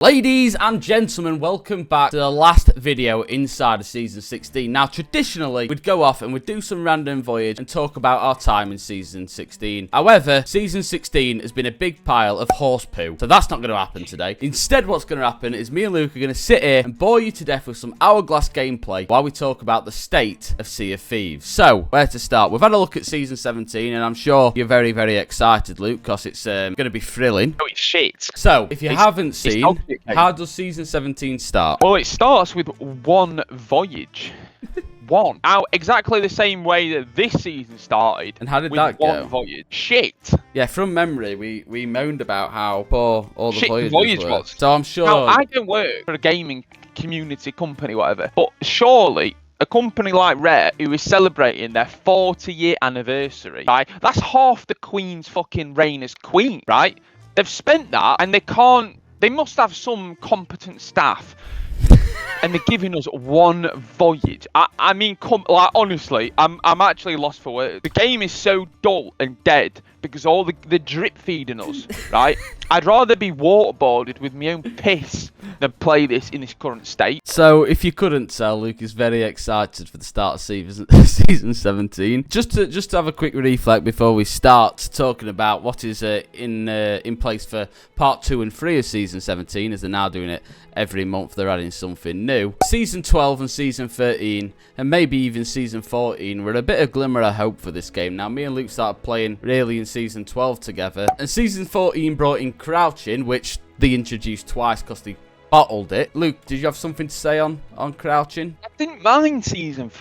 Ladies and gentlemen, welcome back to the last video inside of Season 16. Now, traditionally, we'd go off and we'd do some random voyage and talk about our time in Season 16. However, Season 16 has been a big pile of horse poo, so that's not going to happen today. Instead, what's going to happen is me and Luke are going to sit here and bore you to death with some hourglass gameplay while we talk about the state of Sea of Thieves. So, where to start? We've had a look at Season 17, and I'm sure you're very, very excited, Luke, because it's going to be thrilling. Oh, it's shit. So, if you haven't seen... How does Season 17 start? Well, it starts with one voyage. One. Now, exactly the same way that this season started. And how did with that go? One voyage. Shit. Yeah, from memory, we moaned about how poor all the Shit voyages were. was. So I'm sure... Now, I don't work for a gaming community company, whatever, but surely... a company like Rare, who is celebrating their 40-year anniversary, right? That's half the Queen's fucking reign as Queen, right? They've spent that, and they can't... They must have some competent staff, and they're giving us one voyage. I mean, like honestly, I'm actually lost for words. The game is so dull and dead because all the drip feeding us, right? I'd rather be waterboarded with my own piss than play this in this current state. So, if you couldn't tell, Luke is very excited for the start of season 17. Just to have a quick reflect before we start talking about what is in place for part 2 and 3 of season 17, as they're now doing it every month. They're adding something new. Season 12 and season 13, and maybe even season 14, were a bit of glimmer of hope for this game. Now, me and Luke started playing really in season 12 together, and season 14 brought in crouching, which they introduced twice because they bottled it. Luke, did you have something to say on crouching? I didn't mind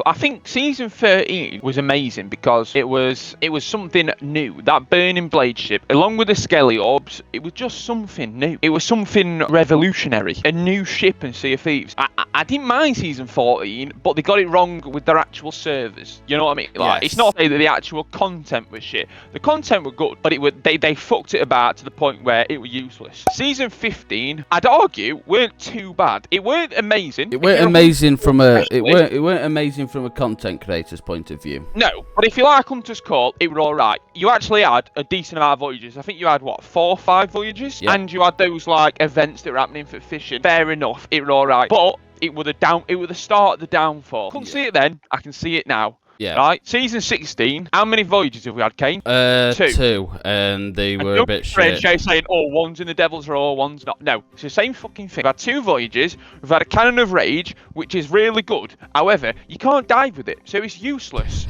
I think season 13 was amazing because it was something new. That burning blade ship, along with the skelly orbs, it was just something new. It was something revolutionary. A new ship in Sea of Thieves. I didn't mind season 14, but they got it wrong with their actual servers. You know what I mean? Like, yes. It's not to say that the actual content was shit. The content were good, but they fucked it about to the point where it was useless. Season 15, I'd argue, weren't too bad. It weren't amazing. It weren't amazing from a amazing from a content creator's point of view. No, but if you like Hunter's Call, it were all right. You actually had a decent amount of voyages. I think you had what, 4 or 5 voyages, yeah. And you had those like events that were happening for fishing. Fair enough, it were all right. But it were the start of the downfall. Couldn't see it then. I can see it now. Yeah. Right. Season 16. How many voyages have we had, Kane? 2, and they were a bit shit. Saying, one's in the Devil's Roar, one's not. No, it's the same fucking thing. We've had 2 voyages. We've had a Cannon of Rage, which is really good. However, you can't dive with it, so it's useless.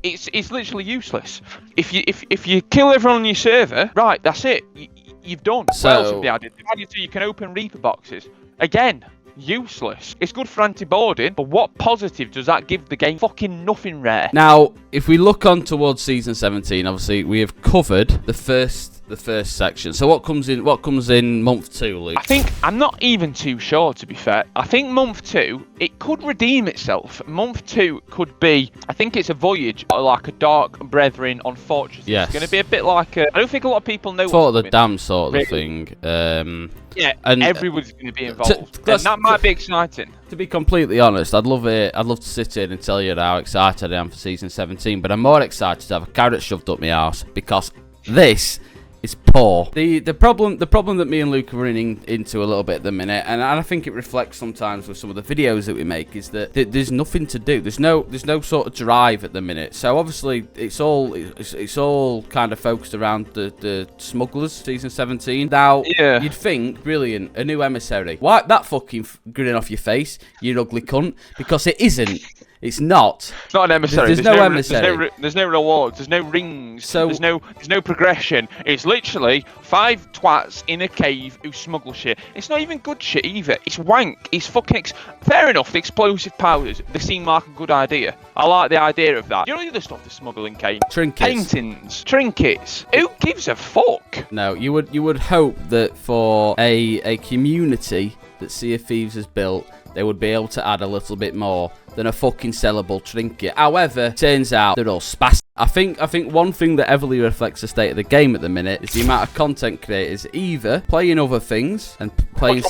It's literally useless. If you kill everyone on your server, right, that's it. You've done. So, what else have they added? They've added so you can open Reaper boxes. Again. Useless. It's good for anti-boarding, but what positive does that give the game? Fucking nothing, Rare. Now, if we look on towards season 17, obviously we have covered the first section. So what comes in month 2, Luke? I think I'm not even too sure, to be fair. I think month 2 it could redeem itself. Month 2 could be, I think it's a voyage like a Dark Brethren on Fortress. Yes. It's going to be a bit like I don't think a lot of people know. Sort of the Dam sort of thing. Yeah, and everyone's going to be involved. And that might be exciting. To be completely honest, I'd love to sit here and tell you how excited I am for season 17, but I'm more excited to have a carrot shoved up my arse because this is poor. The problem that me and Luke are running into a little bit at the minute, and I think it reflects sometimes with some of the videos that we make, is that there's nothing to do. There's no sort of drive at the minute. So obviously it's all kind of focused around the Smugglers season 17. Now you'd think, brilliant, a new emissary. Wipe that fucking grin off your face, you ugly cunt, because it isn't. It's not. It's not an emissary. There's no emissary. There's no rewards. There's no rings. So there's no progression. It's literally 5 twats in a cave who smuggle shit. It's not even good shit either. It's wank. It's fucking... Fair enough, the explosive powders, they seem like a good idea. I like the idea of that. You know the other stuff they're smuggling, Kane? Trinkets. Paintings. Trinkets. Who gives a fuck? No, you would hope that for a community that Sea of Thieves has built, they would be able to add a little bit more than a fucking sellable trinket. However, turns out they're all spastic. I think one thing that heavily reflects the state of the game at the minute is the amount of content creators either playing other things and playing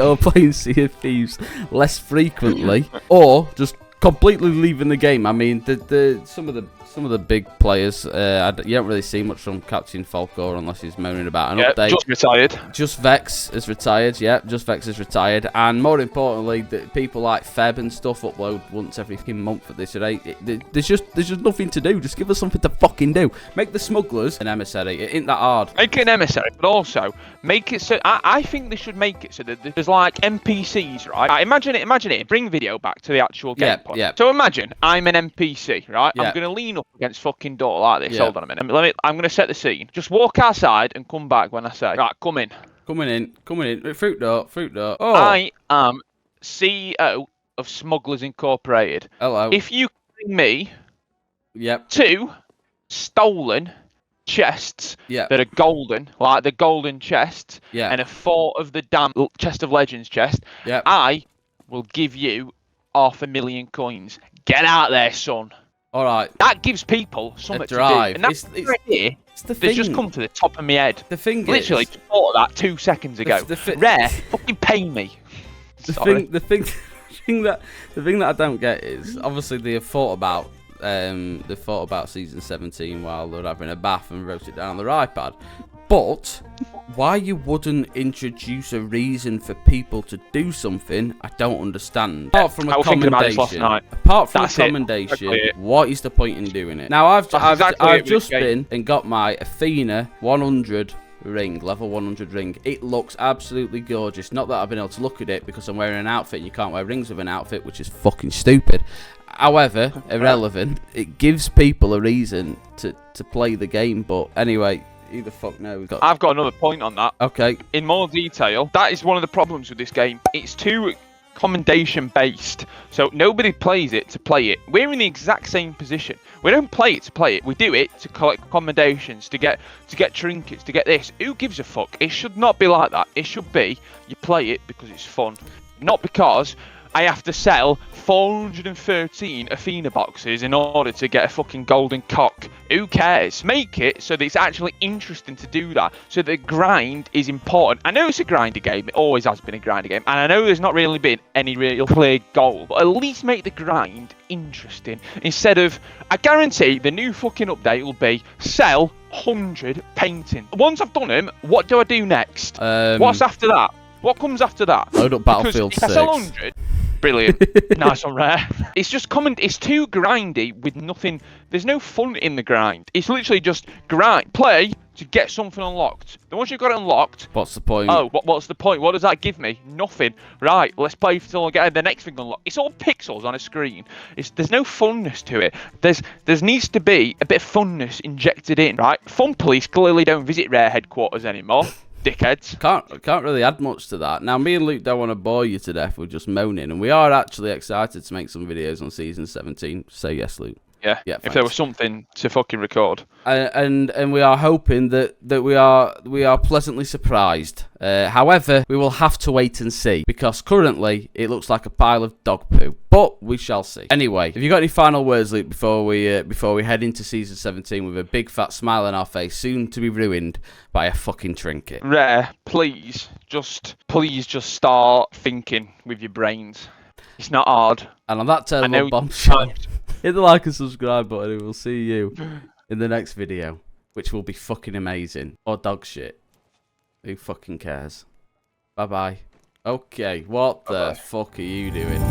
or playing Sea of Thieves less frequently, or just completely leaving the game. I mean, some of the big players, you don't really see much from Captain Falcor unless he's moaning about an update. Just retired. Just Vex is retired. Yeah, Just Vex is retired. And more importantly, people like Feb and stuff upload once every fucking month at this rate. There's just nothing to do. Just give us something to fucking do. Make the Smugglers an emissary. It ain't that hard. Make it an emissary, but also make it so. I think they should make it so that there's like NPCs, right? Imagine it. Bring video back to the actual gameplay. Yeah. So imagine I'm an NPC, right? Yeah. I'm gonna lean up against fucking door like this. Yeah. Hold on a minute. I'm gonna set the scene. Just walk outside and come back when I say, right, come in. Coming in. Fruit door. Oh. I am CEO of Smugglers Incorporated. Hello. If you bring me Yep. 2 stolen chests that are golden, like the golden chest, and a 4 of the damn Chest of Legends chest, I will give you 500,000 coins. Get out there, son. All right. That gives people something to do. And that's the thing. Just come to the top of my head. The thing literally is, thought of that 2 seconds ago. Rare, fucking pay me. The thing that I don't get is obviously they have thought about season 17 while they're having a bath and wrote it down on their iPad. But why you wouldn't introduce a reason for people to do something, I don't understand. Apart from a commendation, what is the point in doing it? Now I've just been and got my Athena 100 ring, level 100 ring. It looks absolutely gorgeous. Not that I've been able to look at it because I'm wearing an outfit and you can't wear rings with an outfit, which is fucking stupid. However, irrelevant. It gives people a reason to play the game. But anyway, who the fuck knows? I've got another point on that. Okay. In more detail, that is one of the problems with this game. It's too commendation based, so nobody plays it to play it. We're in the exact same position. We don't play it to play it. We do it to collect commendations, to get trinkets, to get this. Who gives a fuck? It should not be like that. It should be you play it because it's fun, not because I have to sell 413 Athena boxes in order to get a fucking golden cock. Who cares? Make it so that it's actually interesting to do that. So the grind is important. I know it's a grindy game. It always has been a grindy game. And I know there's not really been any real clear goal. But at least make the grind interesting. Instead of, I guarantee the new fucking update will be sell 100 paintings. Once I've done them, what do I do next? What's after that? What comes after that? Load up Battlefield 6. If I sell 100... Brilliant. Nice one, Rare. It's just it's too grindy with nothing. There's no fun in the grind. It's literally just grind, play to get something unlocked. Then once you've got it unlocked, what's the point? Oh, what's the point? What does that give me? Nothing. Right, let's play till I get the next thing unlocked. It's all pixels on a screen. There's no funness to it. There needs to be a bit of funness injected in, right? Fun police clearly don't visit Rare headquarters anymore. Dickheads. Can't really add much to that. Now, me and Luke don't want to bore you to death with just moaning, and we are actually excited to make some videos on season 17. Say yes, Luke. Yeah. If there was something to fucking record. And we are hoping that we are pleasantly surprised. However, we will have to wait and see because currently it looks like a pile of dog poo. But we shall see. Anyway, have you got any final words, Luke, before we head into season 17 with a big fat smile on our face, soon to be ruined by a fucking trinket? Rare, please just start thinking with your brains. It's not hard. And on that terrible bombshell, hit the like and subscribe button and we'll see you in the next video, which will be fucking amazing. Or dog shit. Who fucking cares? Bye-bye. Okay, what the fuck are you doing?